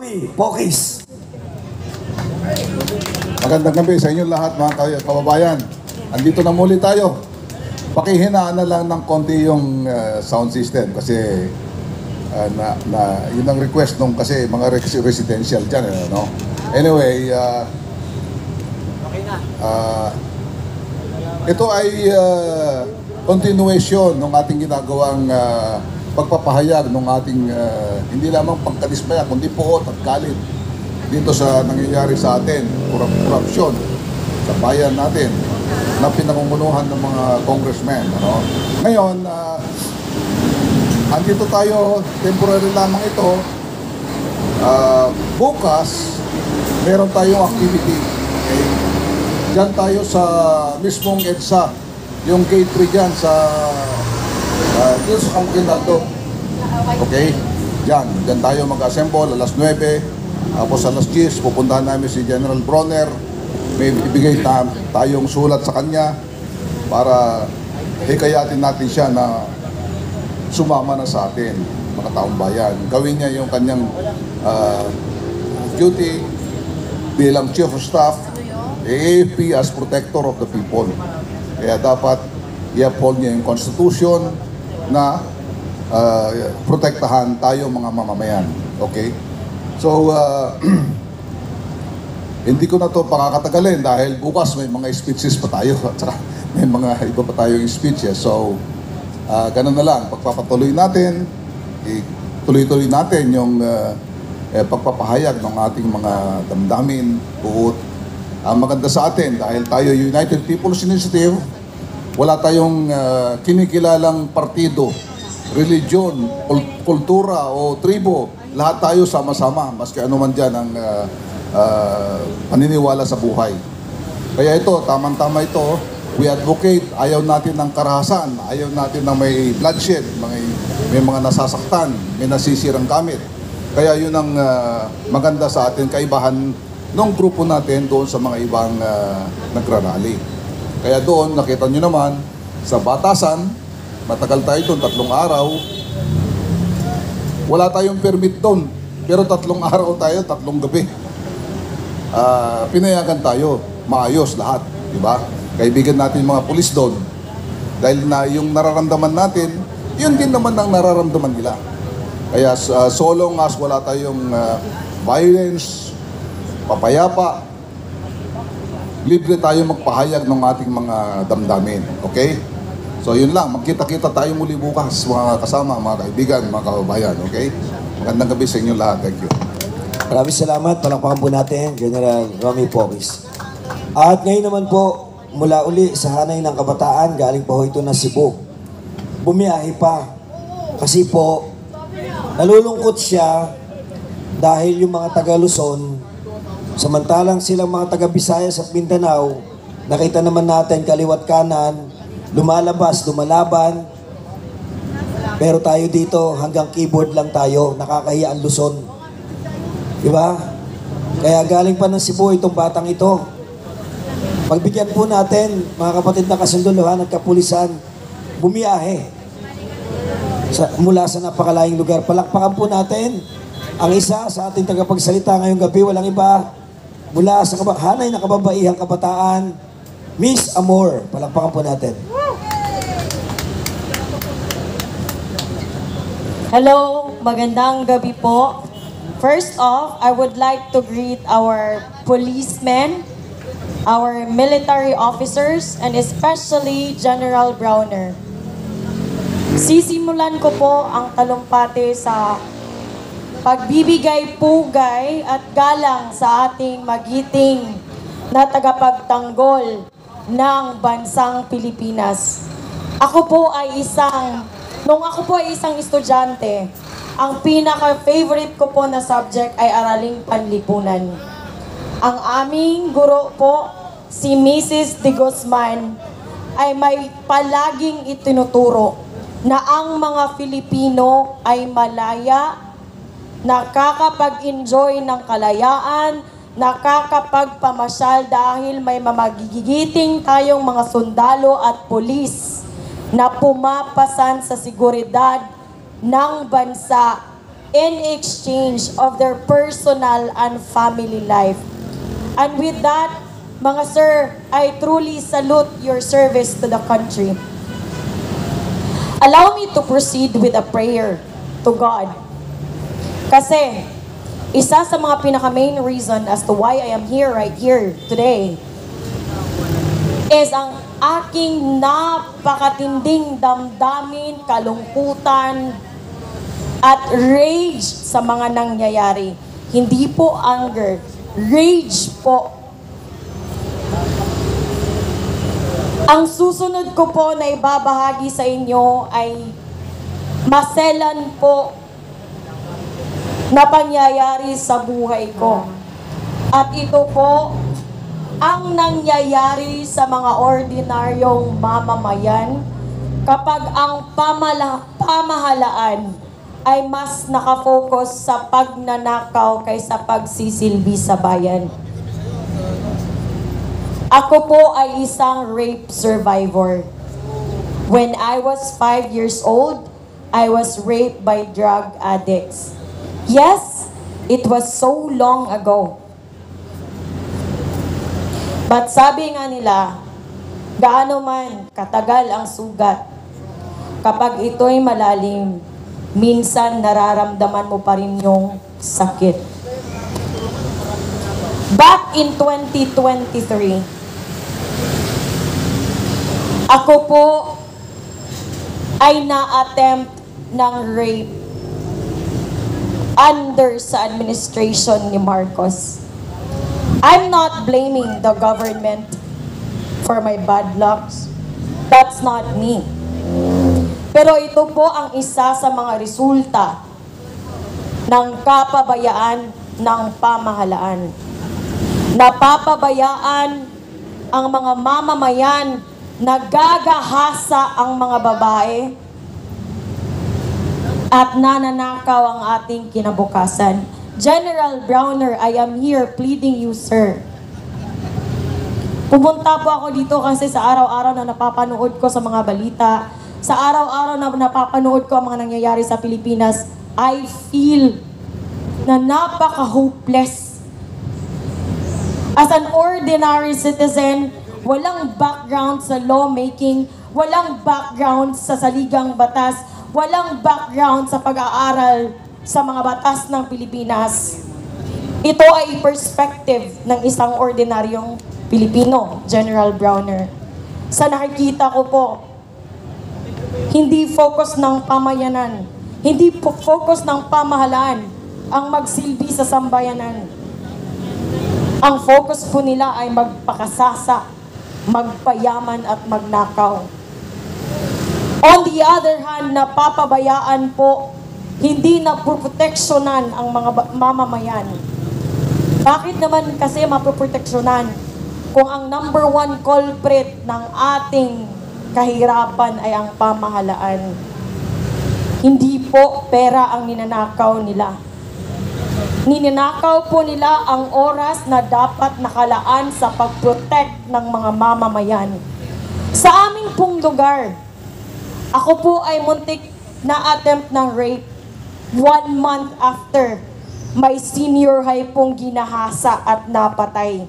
Romy Pokis. Magandang gabi sa inyo lahat mga kababayan. Andito na muli tayo. Pakihinaan na lang ng konti yung sound system kasi yun ang request nung kasi mga residential dyan. No? Anyway, ito ay continuation ng ating ginagawang pagpapahayag ng ating hindi lamang pagkadismaya kundi puot at galit dito sa nangyayari sa atin, korupsyon sa bayan natin na pinangungunuhan ng mga congressmen. Ano? Ngayon, andito tayo, temporary lamang ito. Bukas, meron tayong activity. Okay? Diyan tayo sa mismong EDSA, yung gate 3 dyan sa dito sa Campo. Okay? Diyan tayo mag-assemble alas 9. Tapos alas 10, pupuntahan namin si General Bronner. May ibigay tayong sulat sa kanya para hikayatin natin siya na sumama na sa atin, mga taong bayan. Gawin niya yung kanyang duty bilang Chief of Staff, AFP as Protector of the People. Kaya dapat i-uphold niya yung Constitution na protektahan tayo mga mamamayan. Okay? So, hindi ko na ito pakakatagalin dahil bukas may mga speeches pa tayo at saka may mga iba pa tayong speeches. So, ganun na lang. Pagpapatuloy natin, tuloy-tuloy natin yung pagpapahayag ng ating mga damdamin, buot. Ang maganda sa atin dahil tayo United People's Initiative, wala tayong kinikilalang partido, religion, kultura o tribo. Lahat tayo sama-sama, maski ano man dyan ang paniniwala sa buhay. Kaya ito, tamang-tama ito, we advocate, ayaw natin ng karahasan, ayaw natin na may bloodshed, may mga nasasaktan, may nasisirang gamit. Kaya yun ang maganda sa atin, kaibahan ng grupo natin doon sa mga ibang nagrarally. Kaya doon, nakita nyo naman, sa Batasan, matagal tayo doon, 3 araw, wala tayong permit doon, pero 3 araw tayo, 3 gabi. Pinayagan tayo, maayos lahat, di ba? Kaibigan natin mga pulis doon. Dahil na yung nararamdaman natin, yun din naman ang nararamdaman nila. Kaya so long as wala tayong violence, papayapa, libre tayo magpahayag ng ating mga damdamin. Okay? So yun lang, magkita-kita tayo muli bukas, mga kasama, mga kaibigan, mga kababayan, okay? Magandang gabi sa inyo lahat. Thank you. Maraming salamat. Palakpakan po natin, General Romy Pokis. At ngayon naman po, mula uli sa hanay ng kabataan, galing po ito na Cebu. Bumiyahe pa. Kasi po, nalulungkot siya dahil yung mga taga Luzon, samantalang silang mga taga Visayas at Mindanao, nakita naman natin kaliwat kanan, lumalabas, lumalaban. Pero tayo dito, hanggang keyboard lang tayo, nakakahiya ang Luzon. Diba? Kaya galing pa ng Cebu itong batang ito. Pagbigyan po natin, mga kapatid na kasunduluhan at kapulisan, bumiyahe mula sa napakalayang lugar. Palakpakan po natin ang isa sa ating tagapagsalita ngayong gabi, walang iba, mula sa hanay ng kababaihang kabataan, Miss Amor. Palakpakan po natin. Hello, magandang gabi po. First off, I would like to greet our policemen, our military officers, and especially General Browner. Sisimulan ko po ang talumpati sa pagbibigay pugay at galang sa ating magiting na tagapagtanggol ng bansang Pilipinas. Nung ako po ay isang estudyante, ang pinaka-favorite ko po na subject ay araling panlipunan. Ang aming guro po, si Mrs. De Guzman, ay may palaging itinuturo na ang mga Filipino ay malaya, nakakapag-enjoy ng kalayaan, nakakapagpamasyal dahil may mamagigiting tayong mga sundalo at pulis na pumapasan sa seguridad ng bansa. in exchange of their personal and family life. And with that, mga sir, I truly salute your service to the country. Allow me to proceed with a prayer to God. Kasi, isa sa mga pinaka-main reason as to why I am here right here today is ang aking napakatinding damdamin, kalungkutan, at rage sa mga nangyayari. Hindi po anger, rage po. Ang susunod ko po na ibabahagi sa inyo ay maselan po na pangyayari sa buhay ko. At ito po ang nangyayari sa mga ordinaryong mamamayan kapag ang pamahalaan ay mas nakafocus sa pagnanakaw kaysa pagsisilbi sa bayan. Ako po ay isang rape survivor. When I was 5 years old, I was raped by drug addicts. Yes, it was so long ago. But sabi nga nila, gaano man katagal ang sugat, kapag ito'y malalim, minsan nararamdaman mo pa rin yung sakit. Back in 2023, ako po ay na-attempt ng rape under sa administration ni Marcos. I'm not blaming the government for my bad lucks. That's not me. Pero ito po ang isa sa mga resulta ng kapabayaan ng pamahalaan. Napapabayaan ang mga mamamayan, nagagahasa ang mga babae, at nananakaw ang ating kinabukasan. General Browner, I am here pleading you, sir. Pumunta po ako dito kasi sa araw-araw na napapanood ko sa mga balita, sa araw-araw na napapanood ko ang mga nangyayari sa Pilipinas, I feel na napaka-hopeless. As an ordinary citizen, walang background sa lawmaking, walang background sa saligang batas, walang background sa pag-aaral sa mga batas ng Pilipinas. Ito ay perspective ng isang ordinaryong Pilipino, General Browner. Sa nakikita ko po, hindi focus ng pamayanan, hindi po focus ng pamahalaan ang magsilbi sa sambayanan. Ang focus po nila ay magpakasasa, magpayaman at magnakaw. On the other hand, napapabayaan po, hindi na proteksyonan ang mga mamamayan. Bakit naman kasi mapoproteksyonan kung ang number one culprit ng ating kahirapan ay ang pamahalaan? Hindi po pera ang ninanakaw nila. Ninanakaw po nila ang oras na dapat nakalaan sa pag-protect ng mga mamamayan. Sa aming pong lugar, ako po ay muntik na attempt ng rape 1 month after may senior high pong ginahasa at napatay.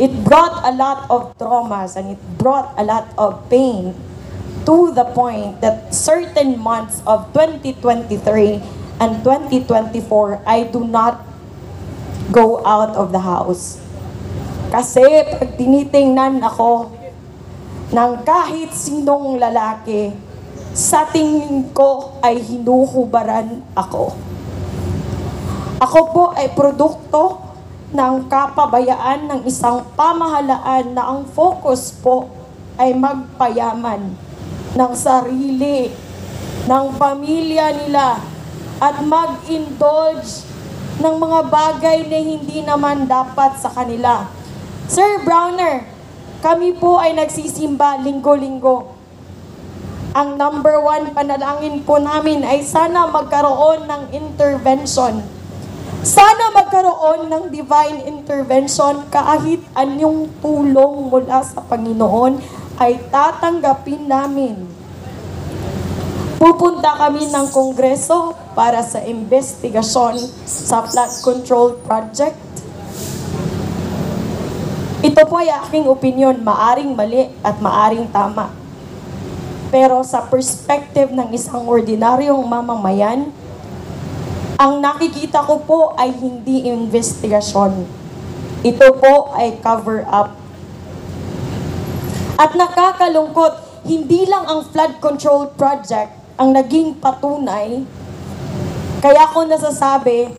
It brought a lot of traumas and it brought a lot of pain to the point that certain months of 2023 and 2024, I do not go out of the house. Kasi pag tinitingnan ako ng kahit sinong lalaki, sa tingin ko ay hinuhubaran ako. Ako po ay produkto ng kapabayaan ng isang pamahalaan na ang focus po ay magpayaman ng sarili, ng pamilya nila, at mag-indulge ng mga bagay na hindi naman dapat sa kanila. Sir Browner, kami po ay nagsisimba linggo-linggo. Ang number one panalangin po namin ay sana magkaroon ng intervention. Sana magkaroon ng divine intervention, kahit anyong tulong mula sa Panginoon ay tatanggapin namin. Pupunta kami ng Kongreso para sa investigasyon sa flood control project. Ito po ay aking opinyon, maaring mali at maaring tama. Pero sa perspective ng isang ordinaryong mamamayan, ang nakikita ko po ay hindi investigasyon. Ito po ay cover-up. At nakakalungkot, hindi lang ang flood control project ang naging patunay. Kaya ako nasasabi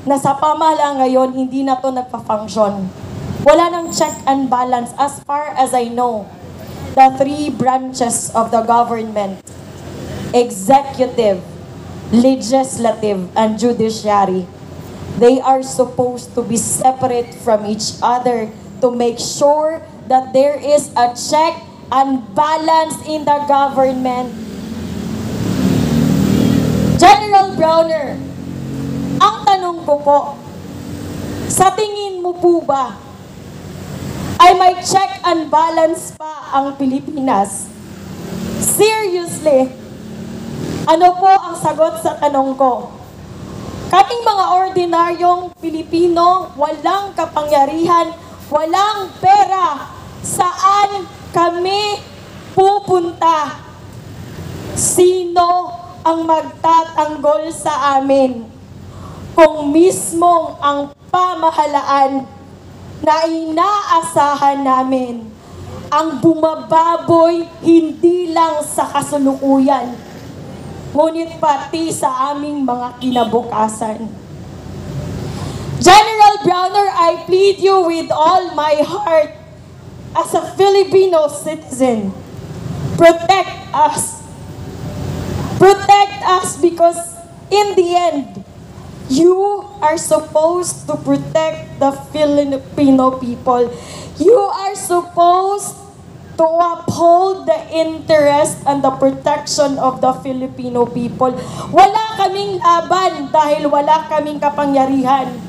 na sa pamahalaan ngayon, hindi na to nagpa-function. Wala nang check and balance as far as I know. The three branches of the government, executive, legislative, and judiciary, they are supposed to be separate from each other to make sure that there is a check and balance in the government. General Browner, ang tanong ko po, sa tingin mo po ba ay may check and balance pa ang Pilipinas? Seriously, ano po ang sagot sa tanong ko? Kaming mga ordinaryong Pilipino, walang kapangyarihan, walang pera, saan kami pupunta? Sino ang magtatanggol sa amin kung mismong ang pamahalaan na inaasahan namin ang bumababoy hindi lang sa kasulukuyan, ngunit pati sa aming mga kinabukasan. General Browner, I plead you with all my heart as a Filipino citizen, protect us. Protect us because in the end, you are supposed to protect the Filipino people. You are supposed to uphold the interest and the protection of the Filipino people. Wala kaming laban dahil wala kaming kapangyarihan.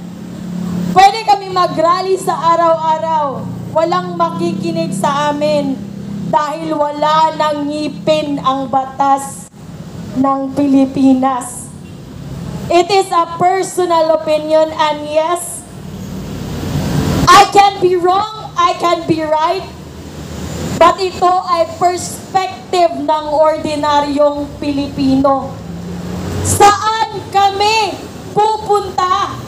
Pwede kami mag-rally sa araw-araw. Walang makikinig sa amin dahil wala nang ngipin ang batas ng Pilipinas. It is a personal opinion, and yes, I can be wrong, I can be right, but ito ay perspective ng ordinaryong Pilipino. Saan kami pupunta?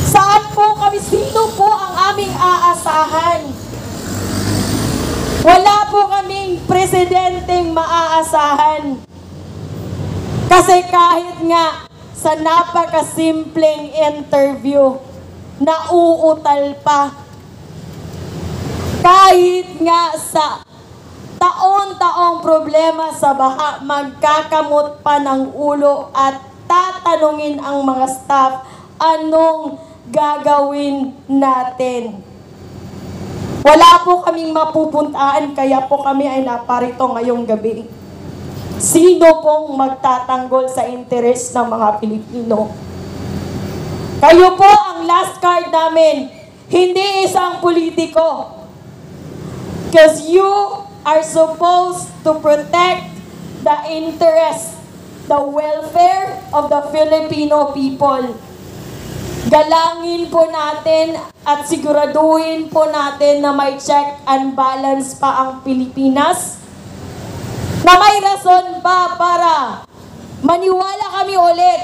Saan po kami? Sino po ang aming aasahan? Wala po kaming presidenteng maaasahan. Kasi kahit nga sa napakasimpleng interview, nauutal pa. Kahit nga sa taon-taong problema sa baha, magkakamot pa ng ulo at tatanungin ang mga staff, anong gagawin natin? Wala po kaming mapupuntaan, kaya po kami ay naparito ngayong gabi. Sino pong magtatanggol sa interes ng mga Pilipino? Kayo po ang last card namin, hindi isang politiko. Because you are supposed to protect the interest, the welfare of the Filipino people. Galangin po natin at siguraduhin po natin na may check and balance pa ang Pilipinas, na may rason pa para maniwala kami ulit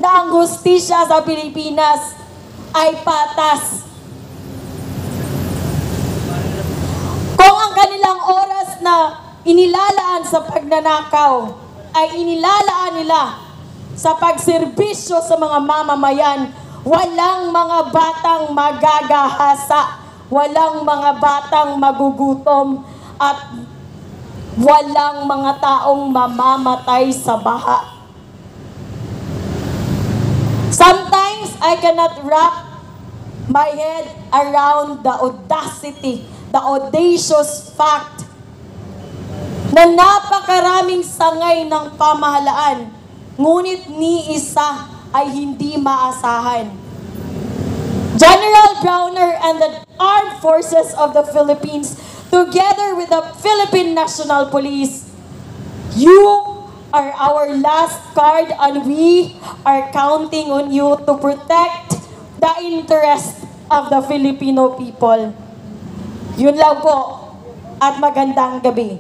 na ang hustisya sa Pilipinas ay patas. Kung ang kanilang oras na inilalaan sa pagnanakaw ay inilalaan nila sa pagserbisyo sa mga mamamayan, walang mga batang magagahasa, walang mga batang magugutom, at walang mga taong mamamatay sa baha. Sometimes I cannot wrap my head around the audacity, the audacious fact na napakaraming sangay ng pamahalaan, ngunit ni isa ay hindi maasahan. General Browner and the Armed Forces of the Philippines, together with the Philippine National Police, you are our last card and we are counting on you to protect the interest of the Filipino people. Yun lang po at magandang gabi.